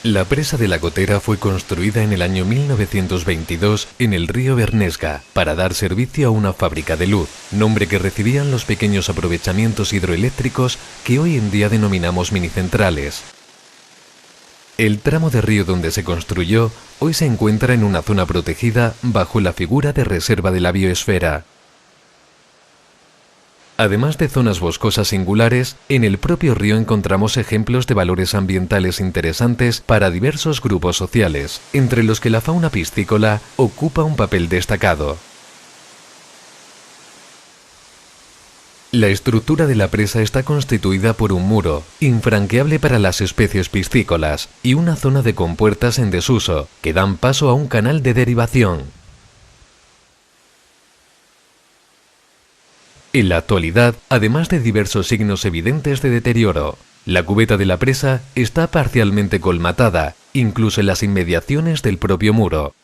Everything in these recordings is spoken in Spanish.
La presa de La Gotera fue construida en el año 1922 en el río Bernesga para dar servicio a una fábrica de luz, nombre que recibían los pequeños aprovechamientos hidroeléctricos que hoy en día denominamos minicentrales. El tramo de río donde se construyó hoy se encuentra en una zona protegida bajo la figura de reserva de la biosfera. Además de zonas boscosas singulares, en el propio río encontramos ejemplos de valores ambientales interesantes para diversos grupos sociales, entre los que la fauna piscícola ocupa un papel destacado. La estructura de la presa está constituida por un muro, infranqueable para las especies piscícolas, y una zona de compuertas en desuso, que dan paso a un canal de derivación. En la actualidad, además de diversos signos evidentes de deterioro, la cubeta de la presa está parcialmente colmatada, incluso en las inmediaciones del propio muro.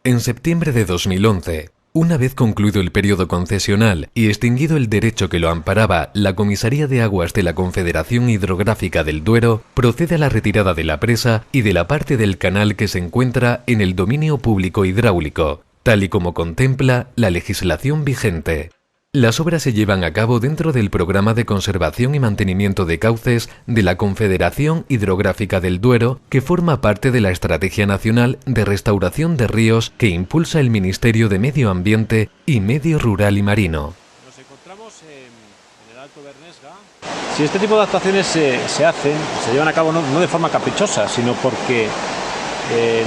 En septiembre de 2011, una vez concluido el periodo concesional y extinguido el derecho que lo amparaba la Comisaría de Aguas de la Confederación Hidrográfica del Duero, procede a la retirada de la presa y de la parte del canal que se encuentra en el dominio público hidráulico, tal y como contempla la legislación vigente. Las obras se llevan a cabo dentro del Programa de Conservación y Mantenimiento de Cauces de la Confederación Hidrográfica del Duero, que forma parte de la Estrategia Nacional de Restauración de Ríos que impulsa el Ministerio de Medio Ambiente y Medio Rural y Marino. Nos encontramos en el Alto Bernesga. Si este tipo de actuaciones se hacen, se llevan a cabo no de forma caprichosa, sino porque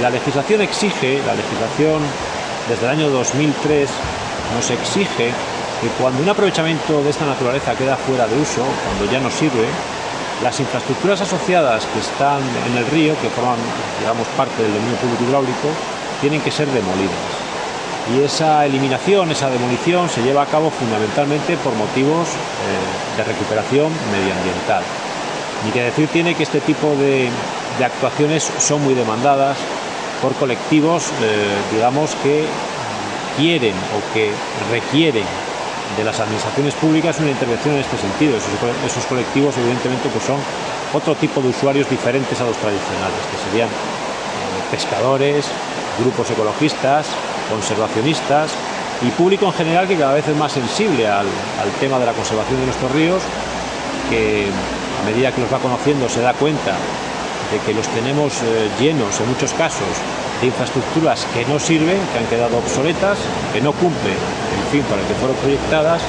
la legislación exige, desde el año 2003 nos exige que cuando un aprovechamiento de esta naturaleza queda fuera de uso, cuando ya no sirve, las infraestructuras asociadas que están en el río, que forman, digamos, parte del dominio público hidráulico, tienen que ser demolidas. Y esa eliminación, esa demolición se lleva a cabo fundamentalmente por motivos de recuperación medioambiental. Ni que decir tiene que este tipo de actuaciones son muy demandadas por colectivos, digamos, que quieren o que requieren de las administraciones públicas una intervención en este sentido. Esos colectivos, evidentemente, pues son otro tipo de usuarios diferentes a los tradicionales, que serían pescadores, grupos ecologistas, conservacionistas y público en general, que cada vez es más sensible al tema de la conservación de nuestros ríos, que a medida que los va conociendo se da cuenta de que los tenemos llenos, en muchos casos, de infraestructuras que no sirven, que han quedado obsoletas, que no cumplen el fin para el que fueron proyectadas,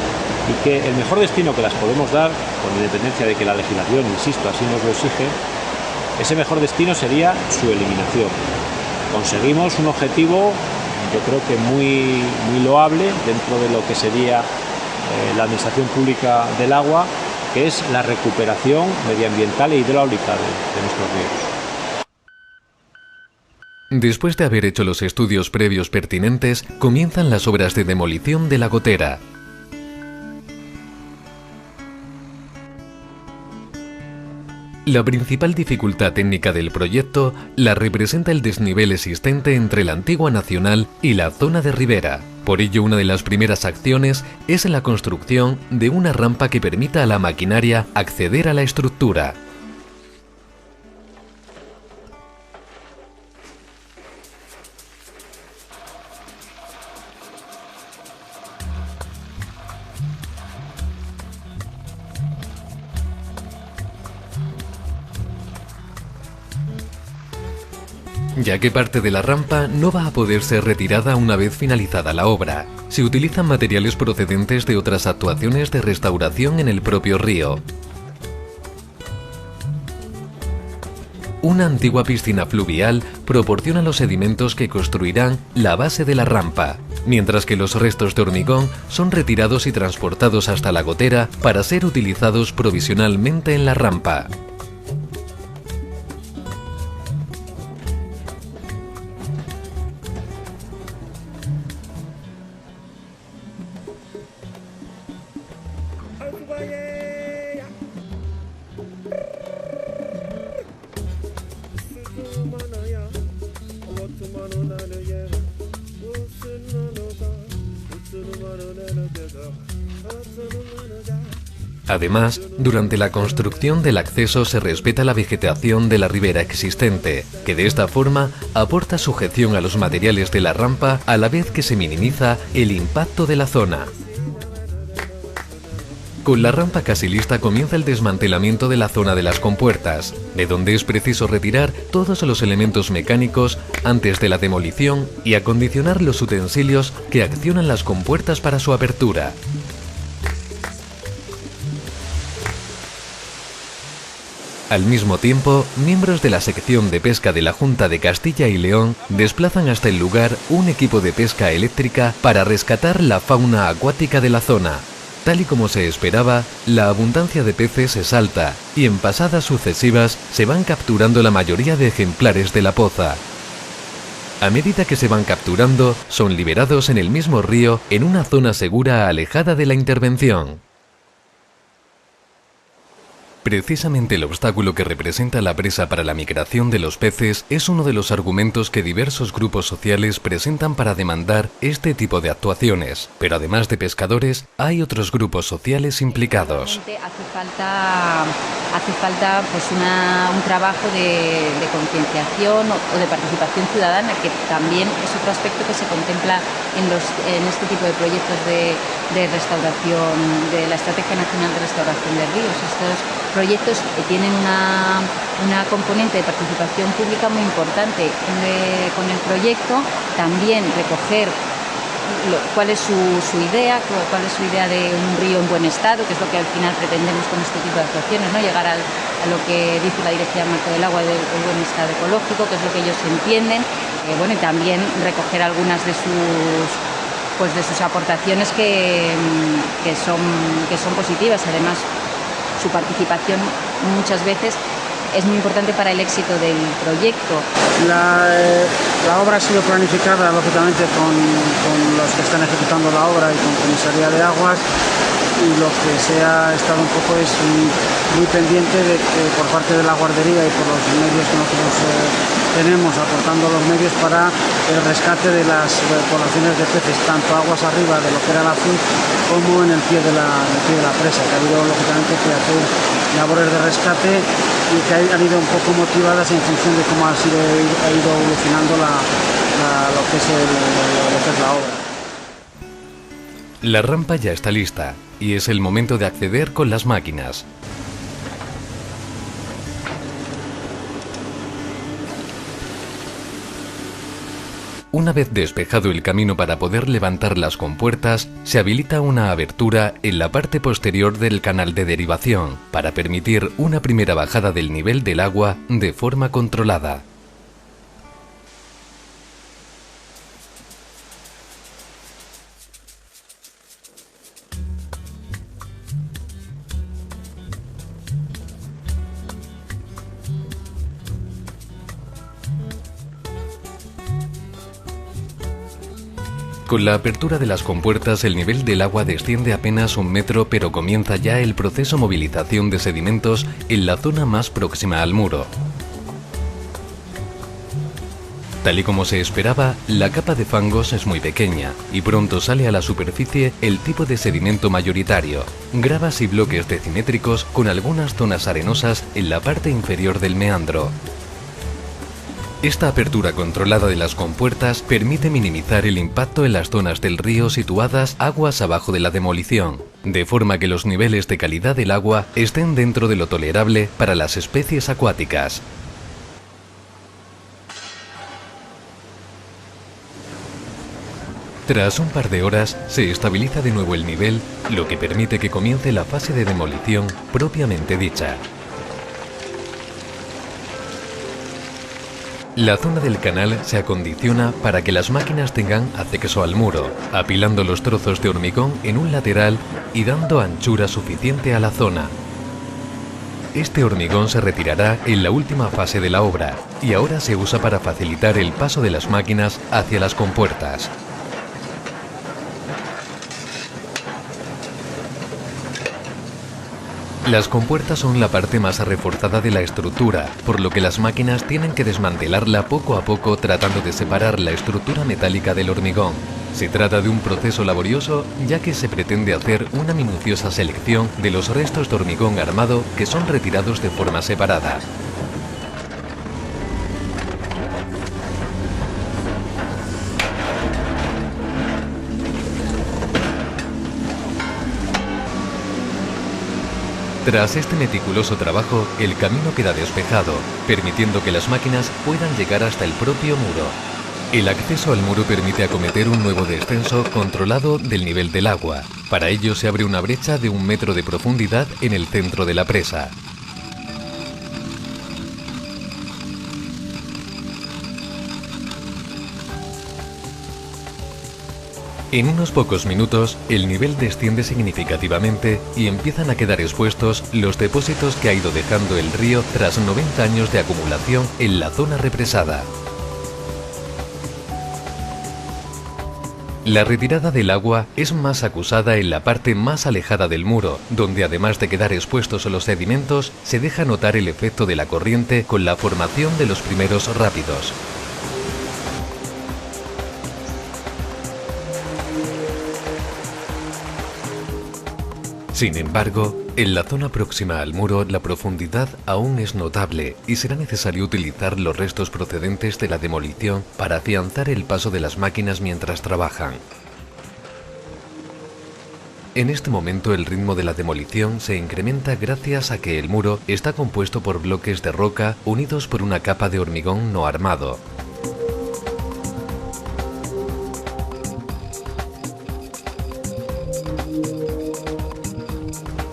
y que el mejor destino que las podemos dar, con independencia de que la legislación, insisto, así nos lo exige, ese mejor destino sería su eliminación. Conseguimos un objetivo, yo creo que muy loable dentro de lo que sería la administración pública del agua, que es la recuperación medioambiental e hidráulica de nuestros ríos. Después de haber hecho los estudios previos pertinentes, comienzan las obras de demolición de La Gotera. La principal dificultad técnica del proyecto la representa el desnivel existente entre la antigua Nacional y la zona de ribera. Por ello, una de las primeras acciones es la construcción de una rampa que permita a la maquinaria acceder a la estructura. Ya que parte de la rampa no va a poder ser retirada una vez finalizada la obra. Se utilizan materiales procedentes de otras actuaciones de restauración en el propio río. Una antigua piscina fluvial proporciona los sedimentos que construirán la base de la rampa, mientras que los restos de hormigón son retirados y transportados hasta La Gotera para ser utilizados provisionalmente en la rampa. Además, durante la construcción del acceso se respeta la vegetación de la ribera existente, que de esta forma aporta sujeción a los materiales de la rampa a la vez que se minimiza el impacto de la zona. Con la rampa casi lista comienza el desmantelamiento de la zona de las compuertas, de donde es preciso retirar todos los elementos mecánicos antes de la demolición y acondicionar los utensilios que accionan las compuertas para su apertura. Al mismo tiempo, miembros de la sección de pesca de la Junta de Castilla y León desplazan hasta el lugar un equipo de pesca eléctrica para rescatar la fauna acuática de la zona. Tal y como se esperaba, la abundancia de peces se salta y en pasadas sucesivas se van capturando la mayoría de ejemplares de la poza. A medida que se van capturando, son liberados en el mismo río en una zona segura alejada de la intervención. Precisamente el obstáculo que representa la presa para la migración de los peces es uno de los argumentos que diversos grupos sociales presentan para demandar este tipo de actuaciones. Pero además de pescadores, hay otros grupos sociales implicados. Hace falta pues un trabajo de concienciación o de participación ciudadana, que también es otro aspecto que se contempla en este tipo de proyectos de restauración, de la Estrategia Nacional de Restauración de Ríos. Estos proyectos tienen una componente de participación pública muy importante. Con el proyecto también recoger cuál es su idea de un río en buen estado, que es lo que al final pretendemos con este tipo de actuaciones, ¿no? Llegar a lo que dice la Directiva Marco del Agua del buen estado ecológico, que es lo que ellos entienden, y también recoger algunas de sus aportaciones que son positivas. Además, su participación muchas veces es muy importante para el éxito del proyecto. La obra ha sido planificada, lógicamente, con los que están ejecutando la obra y con Comisaría de Aguas, y lo que se ha estado un poco es muy pendiente de que por parte de la guardería y por los medios que nosotros tenemos, aportando los medios para el rescate de las poblaciones de peces, tanto aguas arriba de lo que era la FIN como en el pie de la presa, que ha habido lógicamente que hacer labores de rescate y que han ido un poco motivadas en función de cómo ha ido evolucionando lo que es la obra. La rampa ya está lista y es el momento de acceder con las máquinas. Una vez despejado el camino para poder levantar las compuertas, se habilita una abertura en la parte posterior del canal de derivación para permitir una primera bajada del nivel del agua de forma controlada. Con la apertura de las compuertas, el nivel del agua desciende apenas 1 metro, pero comienza ya el proceso de movilización de sedimentos en la zona más próxima al muro. Tal y como se esperaba, la capa de fangos es muy pequeña y pronto sale a la superficie el tipo de sedimento mayoritario, gravas y bloques decimétricos con algunas zonas arenosas en la parte inferior del meandro. Esta apertura controlada de las compuertas permite minimizar el impacto en las zonas del río situadas aguas abajo de la demolición, de forma que los niveles de calidad del agua estén dentro de lo tolerable para las especies acuáticas. Tras un par de horas, se estabiliza de nuevo el nivel, lo que permite que comience la fase de demolición propiamente dicha. La zona del canal se acondiciona para que las máquinas tengan acceso al muro, apilando los trozos de hormigón en un lateral y dando anchura suficiente a la zona. Este hormigón se retirará en la última fase de la obra y ahora se usa para facilitar el paso de las máquinas hacia las compuertas. Las compuertas son la parte más reforzada de la estructura, por lo que las máquinas tienen que desmantelarla poco a poco tratando de separar la estructura metálica del hormigón. Se trata de un proceso laborioso, ya que se pretende hacer una minuciosa selección de los restos de hormigón armado que son retirados de forma separada. Tras este meticuloso trabajo, el camino queda despejado, permitiendo que las máquinas puedan llegar hasta el propio muro. El acceso al muro permite acometer un nuevo descenso controlado del nivel del agua. Para ello se abre una brecha de 1 metro de profundidad en el centro de la presa. En unos pocos minutos, el nivel desciende significativamente y empiezan a quedar expuestos los depósitos que ha ido dejando el río tras 90 años de acumulación en la zona represada. La retirada del agua es más acusada en la parte más alejada del muro, donde además de quedar expuestos los sedimentos, se deja notar el efecto de la corriente con la formación de los primeros rápidos. Sin embargo, en la zona próxima al muro la profundidad aún es notable y será necesario utilizar los restos procedentes de la demolición para afianzar el paso de las máquinas mientras trabajan. En este momento el ritmo de la demolición se incrementa gracias a que el muro está compuesto por bloques de roca unidos por una capa de hormigón no armado.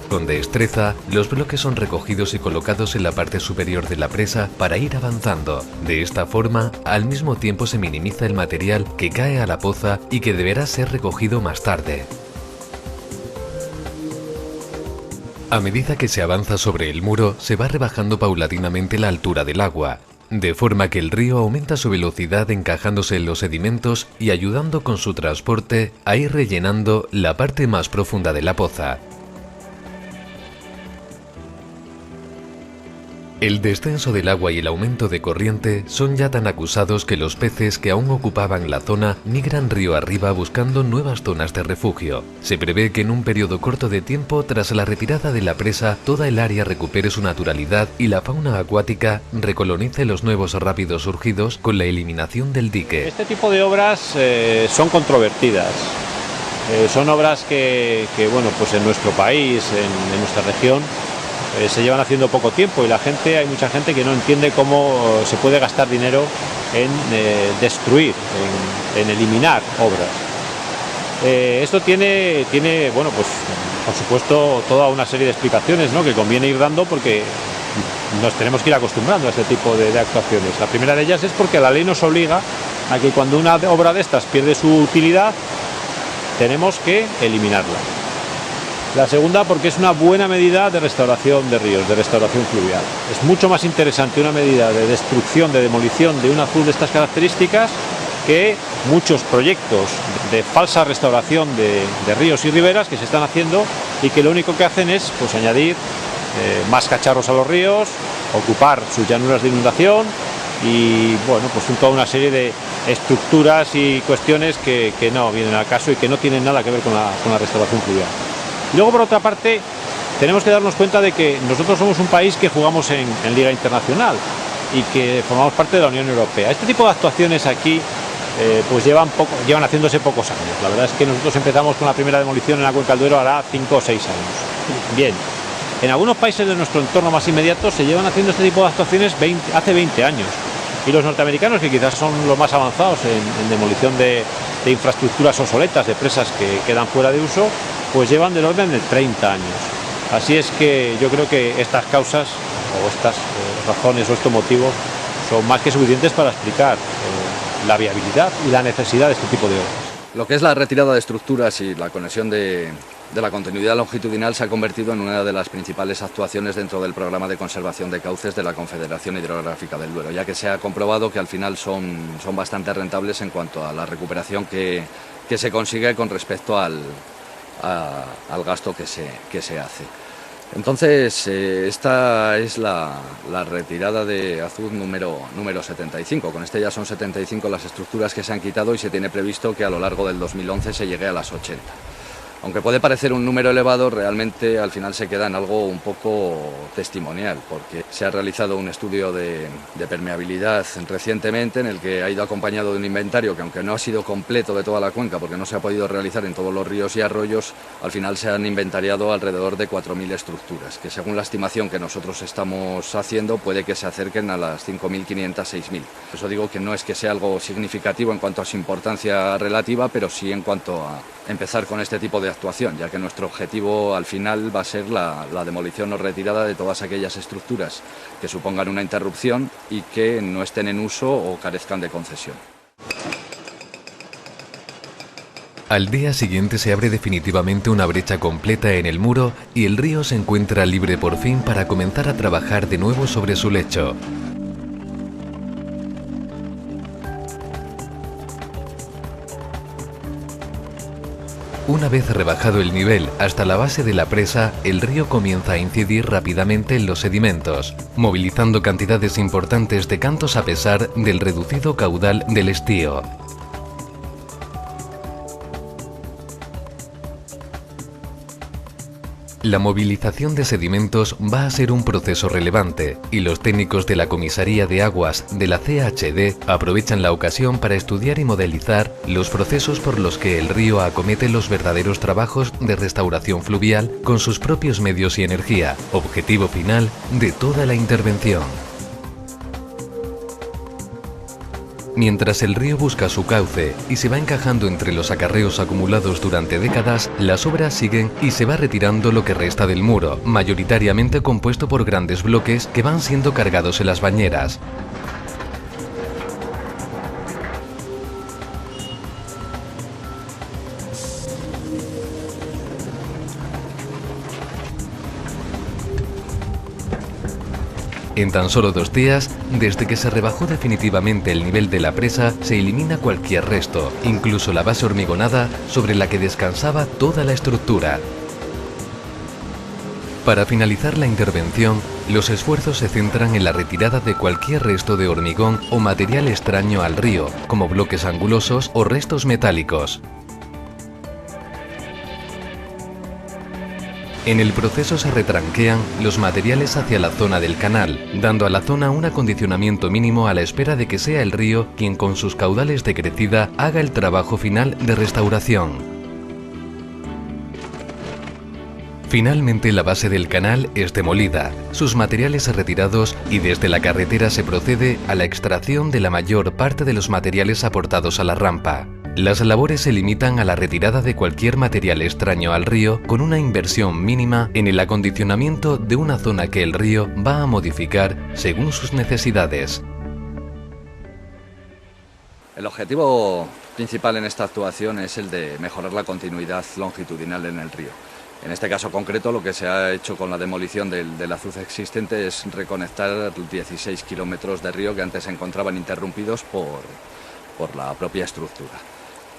Con destreza, los bloques son recogidos y colocados en la parte superior de la presa para ir avanzando. De esta forma, al mismo tiempo se minimiza el material que cae a la poza y que deberá ser recogido más tarde. A medida que se avanza sobre el muro, se va rebajando paulatinamente la altura del agua, de forma que el río aumenta su velocidad encajándose en los sedimentos y ayudando con su transporte a ir rellenando la parte más profunda de la poza. El descenso del agua y el aumento de corriente son ya tan acusados que los peces que aún ocupaban la zona migran río arriba buscando nuevas zonas de refugio. Se prevé que en un periodo corto de tiempo, tras la retirada de la presa, toda el área recupere su naturalidad y la fauna acuática recolonice los nuevos rápidos surgidos con la eliminación del dique. Este tipo de obras son controvertidas. Son obras que bueno, pues en nuestro país, en nuestra región, se llevan haciendo poco tiempo y hay mucha gente que no entiende cómo se puede gastar dinero en destruir, en eliminar obras. Esto tiene bueno, pues por supuesto toda una serie de explicaciones, ¿no?, que conviene ir dando porque nos tenemos que ir acostumbrando a este tipo de actuaciones. La primera de ellas es porque la ley nos obliga a que cuando una obra de estas pierde su utilidad tenemos que eliminarla. La segunda, porque es una buena medida de restauración de ríos, de restauración fluvial. Es mucho más interesante una medida de destrucción, de demolición de un azul de estas características que muchos proyectos de falsa restauración de ríos y riberas que se están haciendo y que lo único que hacen es pues añadir más cacharros a los ríos, ocupar sus llanuras de inundación y bueno, pues toda una serie de estructuras y cuestiones que no vienen al caso y que no tienen nada que ver con la restauración fluvial. Luego, por otra parte, tenemos que darnos cuenta de que nosotros somos un país que jugamos en Liga Internacional y que formamos parte de la Unión Europea. Este tipo de actuaciones aquí pues llevan haciéndose pocos años. La verdad es que nosotros empezamos con la primera demolición en la Cuenca del Duero hará 5 o 6 años. Bien, en algunos países de nuestro entorno más inmediato se llevan haciendo este tipo de actuaciones hace 20 años. Y los norteamericanos, que quizás son los más avanzados en demolición de infraestructuras obsoletas, de presas que quedan fuera de uso, pues llevan del orden de 30 años. Así es que yo creo que estas causas o estas razones o estos motivos son más que suficientes para explicar la viabilidad y la necesidad de este tipo de obras. Lo que es la retirada de estructuras y la conexión de la continuidad longitudinal se ha convertido en una de las principales actuaciones dentro del programa de conservación de cauces de la Confederación Hidrográfica del Duero, ya que se ha comprobado que al final son bastante rentables en cuanto a la recuperación que se consigue con respecto al gasto que se hace. Entonces, esta es la retirada de Azud número 75. Con este ya son 75 las estructuras que se han quitado y se tiene previsto que a lo largo del 2011 se llegue a las 80. Aunque puede parecer un número elevado, realmente al final se queda en algo un poco testimonial, porque se ha realizado un estudio de permeabilidad recientemente en el que ha ido acompañado de un inventario que, aunque no ha sido completo de toda la cuenca porque no se ha podido realizar en todos los ríos y arroyos, al final se han inventariado alrededor de 4.000 estructuras, que según la estimación que nosotros estamos haciendo puede que se acerquen a las 5.500, 6.000. Por eso digo que no es que sea algo significativo en cuanto a su importancia relativa, pero sí en cuanto a empezar con este tipo de actuación, ya que nuestro objetivo al final va a ser la demolición o retirada de todas aquellas estructuras que supongan una interrupción y que no estén en uso o carezcan de concesión. Al día siguiente se abre definitivamente una brecha completa en el muro y el río se encuentra libre por fin para comenzar a trabajar de nuevo sobre su lecho. Una vez rebajado el nivel hasta la base de la presa, el río comienza a incidir rápidamente en los sedimentos, movilizando cantidades importantes de cantos a pesar del reducido caudal del estío. La movilización de sedimentos va a ser un proceso relevante y los técnicos de la Comisaría de Aguas de la CHD aprovechan la ocasión para estudiar y modelizar los procesos por los que el río acomete los verdaderos trabajos de restauración fluvial con sus propios medios y energía, objetivo final de toda la intervención. Mientras el río busca su cauce y se va encajando entre los acarreos acumulados durante décadas, las obras siguen y se va retirando lo que resta del muro, mayoritariamente compuesto por grandes bloques que van siendo cargados en las bañeras. En tan solo 2 días, desde que se rebajó definitivamente el nivel de la presa, se elimina cualquier resto, incluso la base hormigonada sobre la que descansaba toda la estructura. Para finalizar la intervención, los esfuerzos se centran en la retirada de cualquier resto de hormigón o material extraño al río, como bloques angulosos o restos metálicos. En el proceso se retranquean los materiales hacia la zona del canal, dando a la zona un acondicionamiento mínimo a la espera de que sea el río quien con sus caudales de crecida haga el trabajo final de restauración. Finalmente la base del canal es demolida, sus materiales retirados y desde la carretera se procede a la extracción de la mayor parte de los materiales aportados a la rampa. Las labores se limitan a la retirada de cualquier material extraño al río con una inversión mínima en el acondicionamiento de una zona que el río va a modificar según sus necesidades. El objetivo principal en esta actuación es el de mejorar la continuidad longitudinal en el río. En este caso concreto, lo que se ha hecho con la demolición del azuz existente es reconectar 16 kilómetros de río que antes se encontraban interrumpidos por la propia estructura.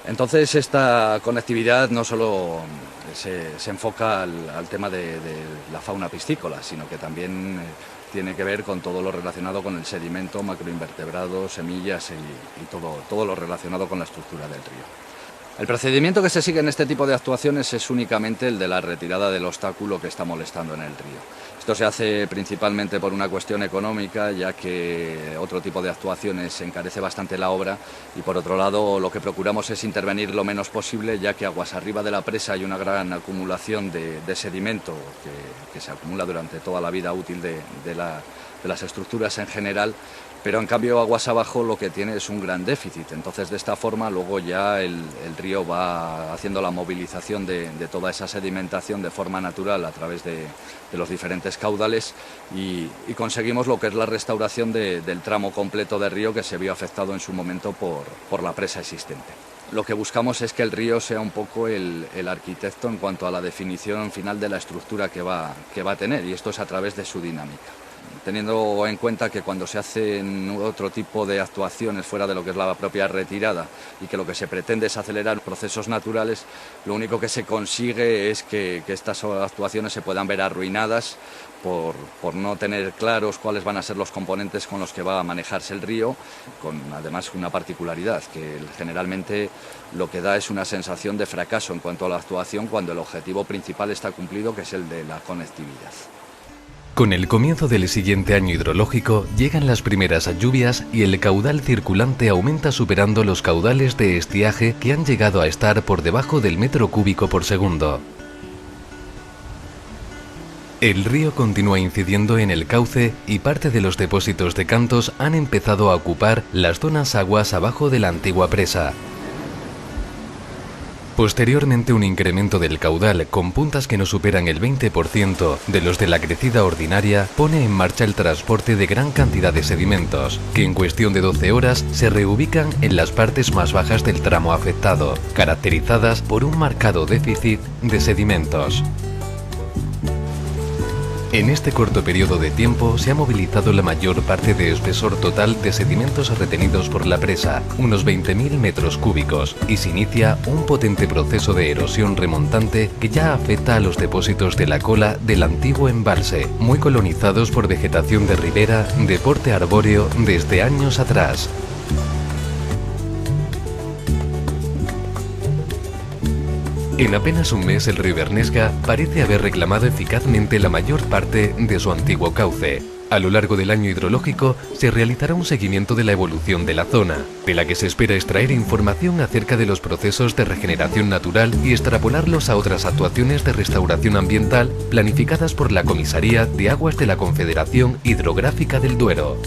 Entonces esta conectividad no solo se enfoca al tema de la fauna piscícola, sino que también tiene que ver con todo lo relacionado con el sedimento, macroinvertebrados, semillas y todo lo relacionado con la estructura del río. El procedimiento que se sigue en este tipo de actuaciones es únicamente el de la retirada del obstáculo que está molestando en el río. Esto se hace principalmente por una cuestión económica, ya que otro tipo de actuaciones encarece bastante la obra, y por otro lado lo que procuramos es intervenir lo menos posible, ya que aguas arriba de la presa hay una gran acumulación de sedimento que se acumula durante toda la vida útil de las estructuras en general, pero en cambio aguas abajo lo que tiene es un gran déficit. Entonces de esta forma luego ya el río va haciendo la movilización de toda esa sedimentación de forma natural a través de los diferentes caudales y conseguimos lo que es la restauración del tramo completo de río que se vio afectado en su momento por la presa existente. Lo que buscamos es que el río sea un poco el arquitecto en cuanto a la definición final de la estructura que va a tener, y esto es a través de su dinámica. teniendo en cuenta que cuando se hacen otro tipo de actuaciones fuera de lo que es la propia retirada y que lo que se pretende es acelerar procesos naturales, lo único que se consigue es que estas actuaciones se puedan ver arruinadas por no tener claros cuáles van a ser los componentes con los que va a manejarse el río, con además una particularidad, que generalmente lo que da es una sensación de fracaso en cuanto a la actuación cuando el objetivo principal está cumplido, que es el de la conectividad. Con el comienzo del siguiente año hidrológico llegan las primeras lluvias y el caudal circulante aumenta superando los caudales de estiaje que han llegado a estar por debajo del metro cúbico por segundo. El río continúa incidiendo en el cauce y parte de los depósitos de cantos han empezado a ocupar las zonas aguas abajo de la antigua presa. Posteriormente, un incremento del caudal con puntas que no superan el 20% de los de la crecida ordinaria pone en marcha el transporte de gran cantidad de sedimentos, que en cuestión de 12 horas se reubican en las partes más bajas del tramo afectado, caracterizadas por un marcado déficit de sedimentos. En este corto periodo de tiempo se ha movilizado la mayor parte de espesor total de sedimentos retenidos por la presa, unos 20.000 metros cúbicos, y se inicia un potente proceso de erosión remontante que ya afecta a los depósitos de la cola del antiguo embalse, muy colonizados por vegetación de ribera de porte arbóreo desde años atrás. En apenas un mes el río Bernesga parece haber reclamado eficazmente la mayor parte de su antiguo cauce. A lo largo del año hidrológico se realizará un seguimiento de la evolución de la zona, de la que se espera extraer información acerca de los procesos de regeneración natural y extrapolarlos a otras actuaciones de restauración ambiental planificadas por la Comisaría de Aguas de la Confederación Hidrográfica del Duero.